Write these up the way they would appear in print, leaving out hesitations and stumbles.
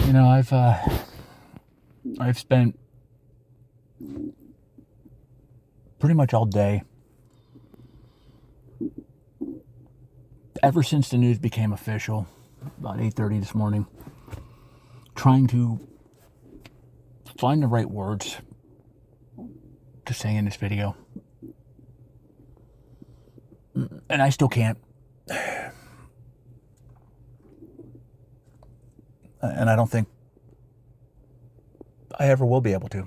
You know, I've spent pretty much all day, ever since the news became official, about 8:30 this morning, trying to find the right words to say in this video. And I still can't. And I don't think I ever will be able to.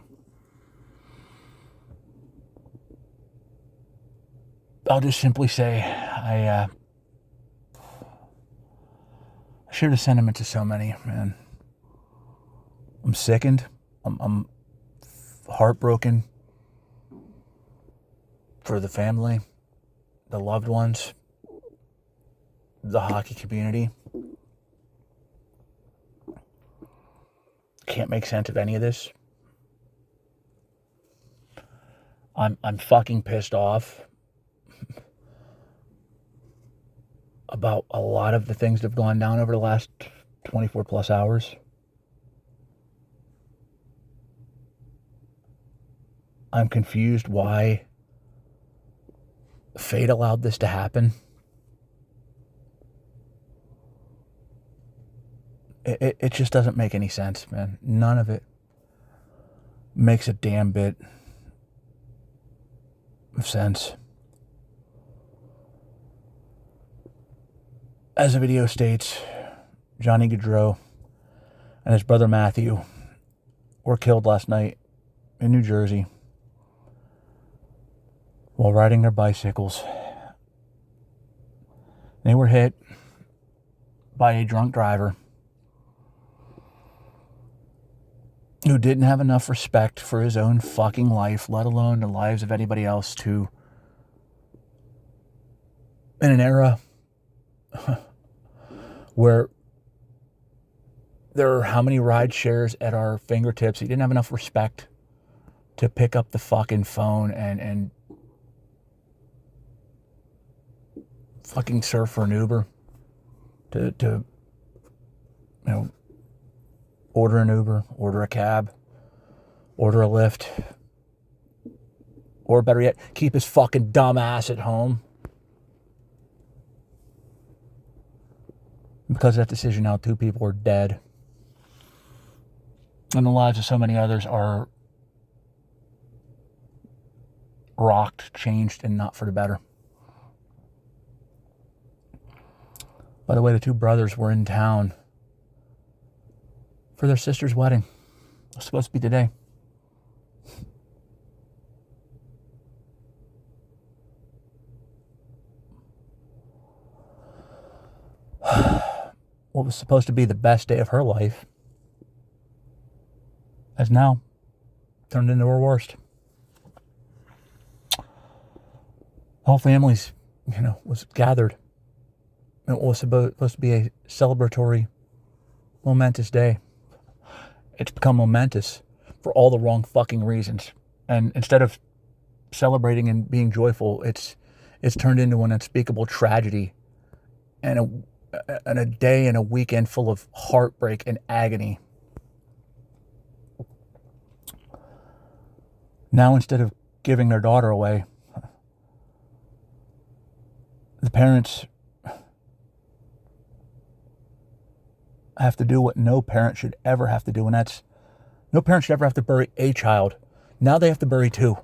I'll just simply say I share the sentiments of so many, man. I'm sickened. I'm heartbroken for the family, the loved ones, the hockey community. Can't make sense of any of this. I'm fucking pissed off about a lot of the things that have gone down over the last 24 plus hours. I'm confused why fate allowed this to happen. It just doesn't make any sense, man. None of it makes a damn bit of sense. As the video states, Johnny Gaudreau and his brother Matthew were killed last night in New Jersey while riding their bicycles. They were hit by a drunk driver who didn't have enough respect for his own fucking life, let alone the lives of anybody else, to, in an era where there are how many ride shares at our fingertips, he didn't have enough respect to pick up the fucking phone and fucking surf for an Uber, to you know, order an Uber, order a cab, order a Lyft, or better yet, keep his fucking dumb ass at home. Because of that decision, now 2 people are dead. And the lives of so many others are rocked, changed, and not for the better. By the way, the 2 brothers were in town for their sister's wedding. It was supposed to be today. What was supposed to be the best day of her life has now turned into her worst. The whole family's, was gathered. It was supposed to be a celebratory, momentous day. It's become momentous for all the wrong fucking reasons. And instead of celebrating and being joyful, it's turned into an unspeakable tragedy and a day and a weekend full of heartbreak and agony. Now, instead of giving their daughter away, the parents have to do what no parent should ever have to do, and that's, no parent should ever have to bury a child. Now they have to bury 2.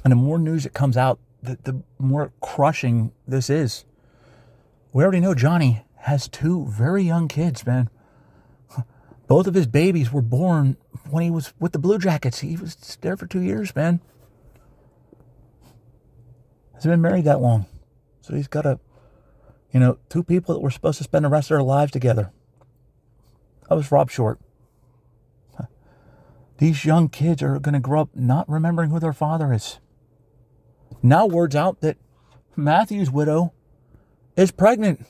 And the more news that comes out, the more crushing this is. We already know Johnny has 2 very young kids, man. Both of his babies were born when he was with the Blue Jackets. He was there for 2 years, man. Hasn't been married that long. So he's got 2 people that were supposed to spend the rest of their lives together. That was Rob Short. These young kids are going to grow up not remembering who their father is. Now word's out that Matthew's widow is pregnant.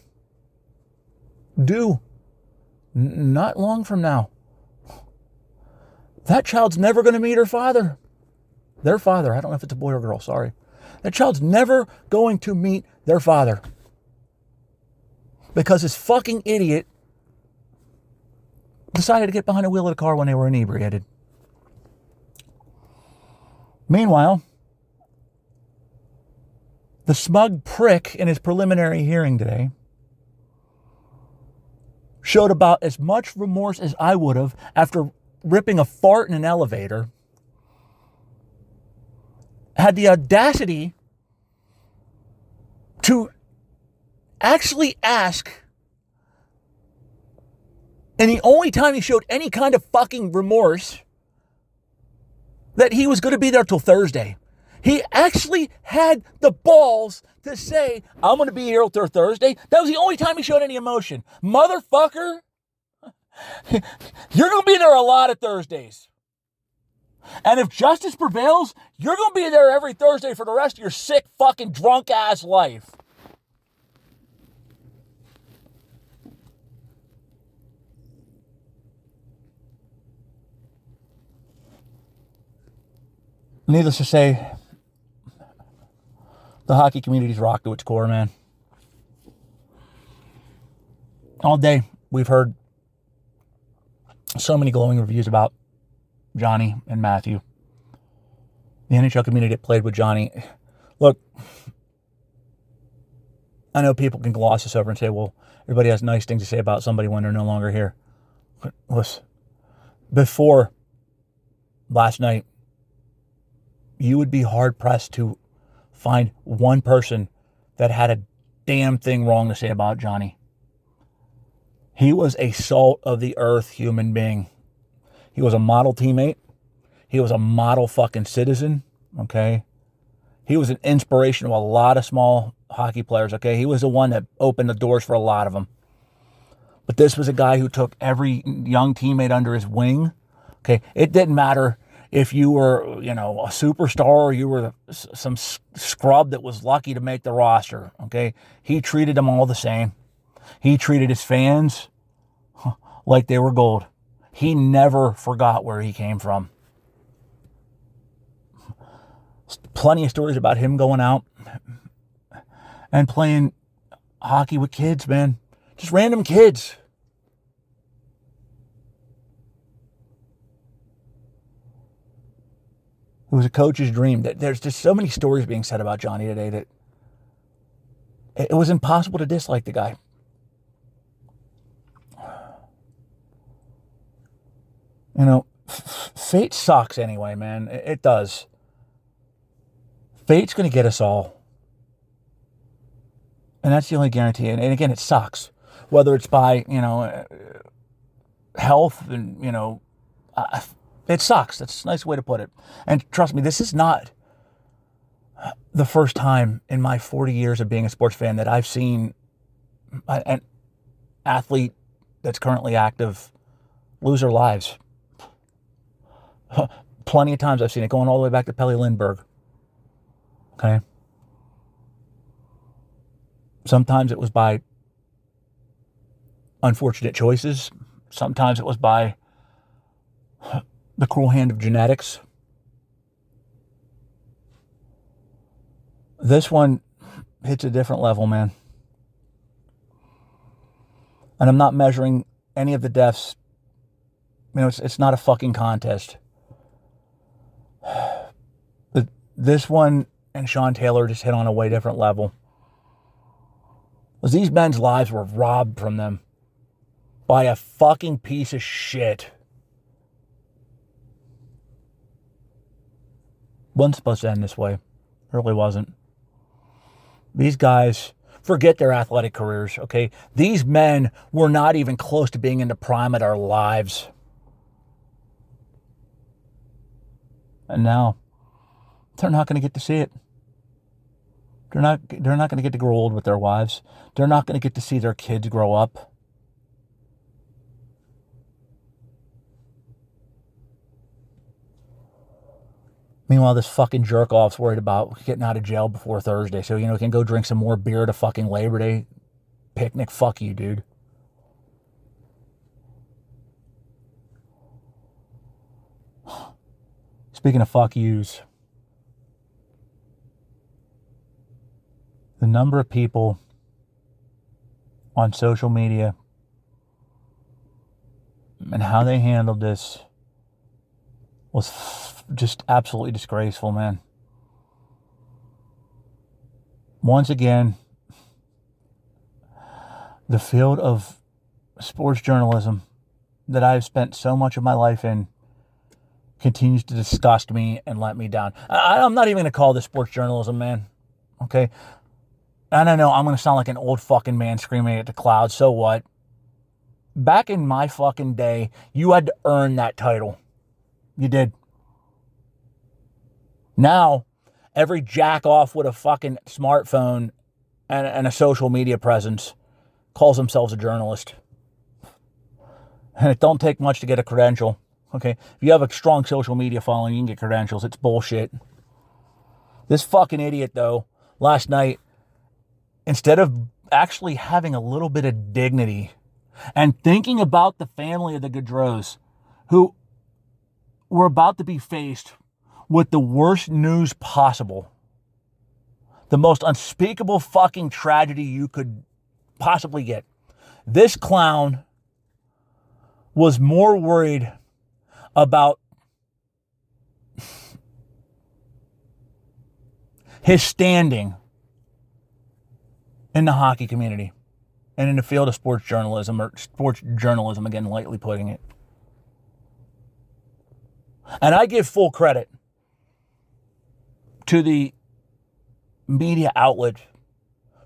Due not long from now. That child's never going to meet her father. Their father. I don't know if it's a boy or girl. Sorry. That child's never going to meet their father. because this fucking idiot decided to get behind the wheel of the car when they were inebriated. Meanwhile, the smug prick in his preliminary hearing today showed about as much remorse as I would have after ripping a fart in an elevator. Had the audacity to actually ask, and the only time he showed any kind of fucking remorse, that he was going to be there till Thursday. He actually had the balls to say, I'm going to be here till Thursday. That was the only time he showed any emotion. Motherfucker, you're going to be there a lot of Thursdays. And if justice prevails, you're going to be there every Thursday for the rest of your sick, fucking, drunk-ass life. Needless to say, the hockey community's rocked to its core, man. All day, we've heard so many glowing reviews about Johnny and Matthew. The NHL community that played with Johnny. Look, I know people can gloss this over and say, well, everybody has nice things to say about somebody when they're no longer here. But listen, before last night, you would be hard-pressed to find one person that had a damn thing wrong to say about Johnny. He was a salt-of-the-earth human being. He was a model teammate. He was a model fucking citizen, okay? He was an inspiration to a lot of small hockey players, okay? He was the one that opened the doors for a lot of them. But this was a guy who took every young teammate under his wing, okay? It didn't matter if you were, a superstar or you were some scrub that was lucky to make the roster, okay? He treated them all the same. He treated his fans like they were gold. He never forgot where he came from. Plenty of stories about him going out and playing hockey with kids, man. Just random kids. It was a coach's dream. There's just so many stories being said about Johnny today that it was impossible to dislike the guy. Fate sucks anyway, man. It does. Fate's going to get us all. And that's the only guarantee. And again, it sucks. Whether it's by, health and, it sucks. That's a nice way to put it. And trust me, this is not the first time in my 40 years of being a sports fan that I've seen an athlete that's currently active lose their lives. Plenty of times I've seen it, going all the way back to Pelle Lindbergh. Okay? Sometimes it was by unfortunate choices. Sometimes it was by the cruel hand of genetics. This one hits a different level, man. And I'm not measuring any of the deaths. It's not a fucking contest. But this one and Sean Taylor just hit on a way different level. Because these men's lives were robbed from them by a fucking piece of shit. Wasn't supposed to end this way. It really wasn't. These guys, forget their athletic careers, okay? These men were not even close to being in the prime of their lives. And now, they're not going to get to see it. They're not going to get to grow old with their wives. They're not going to get to see their kids grow up. Meanwhile, this fucking jerk-off's worried about getting out of jail before Thursday. So, he can go drink some more beer at a fucking Labor Day picnic. Fuck you, dude. Speaking of fuck yous, the number of people on social media and how they handled this was just absolutely disgraceful, man. Once again, the field of sports journalism that I've spent so much of my life in continues to disgust me and let me down. I'm not even going to call this sports journalism, man. Okay? I don't know, I'm going to sound like an old fucking man screaming at the clouds. So what? Back in my fucking day, you had to earn that title. You did. Now, every jack off with a fucking smartphone and a social media presence calls themselves a journalist. And it don't take much to get a credential. Okay? If you have a strong social media following, you can get credentials. It's bullshit. This fucking idiot, though, last night, instead of actually having a little bit of dignity and thinking about the family of the Gaudreaus, who were about to be faced with the worst news possible, the most unspeakable fucking tragedy you could possibly get. This clown was more worried about his standing in the hockey community and in the field of sports journalism, again, lightly putting it. And I give full credit to the media outlet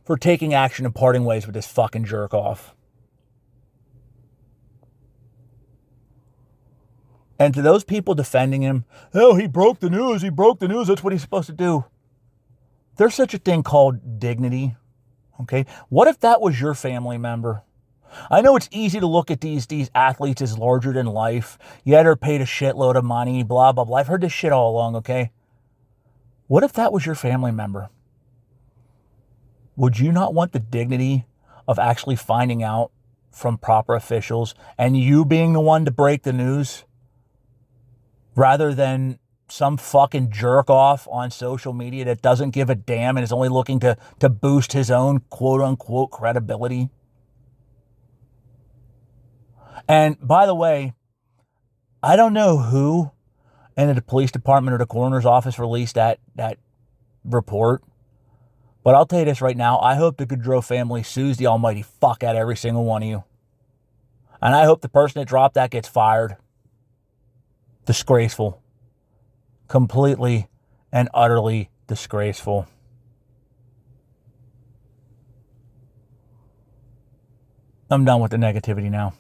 for taking action and parting ways with this fucking jerk off. And to those people defending him, oh, he broke the news, that's what he's supposed to do. There's such a thing called dignity, okay? What if that was your family member? I know it's easy to look at these athletes as larger than life. Yeah, they're paid a shitload of money, blah, blah, blah. I've heard this shit all along, okay? What if that was your family member? Would you not want the dignity of actually finding out from proper officials and you being the one to break the news rather than some fucking jerk off on social media that doesn't give a damn and is only looking to boost his own quote unquote credibility? And by the way, I don't know who in the police department or the coroner's office released that report, but I'll tell you this right now. I hope the Gaudreau family sues the almighty fuck out of every single one of you. And I hope the person that dropped that gets fired. Disgraceful. Completely and utterly disgraceful. I'm done with the negativity now.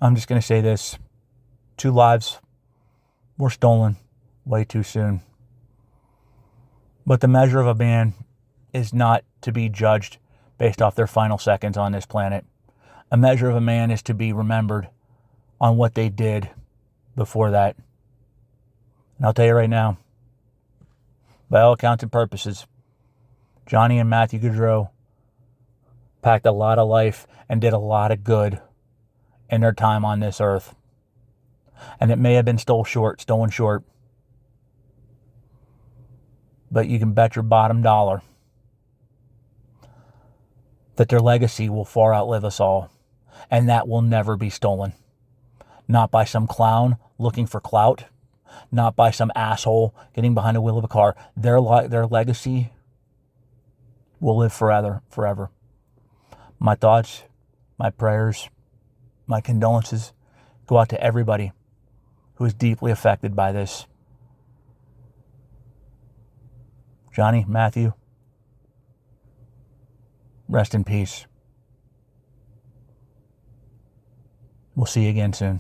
I'm just going to say this. 2 lives were stolen way too soon. But the measure of a man is not to be judged based off their final seconds on this planet. A measure of a man is to be remembered on what they did before that. And I'll tell you right now, by all accounts and purposes, Johnny and Matthew Gaudreau packed a lot of life and did a lot of good in their time on this earth. And it may have been stolen short. But you can bet your bottom dollar that their legacy will far outlive us all. And that will never be stolen. Not by some clown looking for clout. Not by some asshole getting behind the wheel of a car. Their legacy will live forever. My thoughts, my prayers, my condolences go out to everybody who is deeply affected by this. Johnny, Matthew, rest in peace. We'll see you again soon.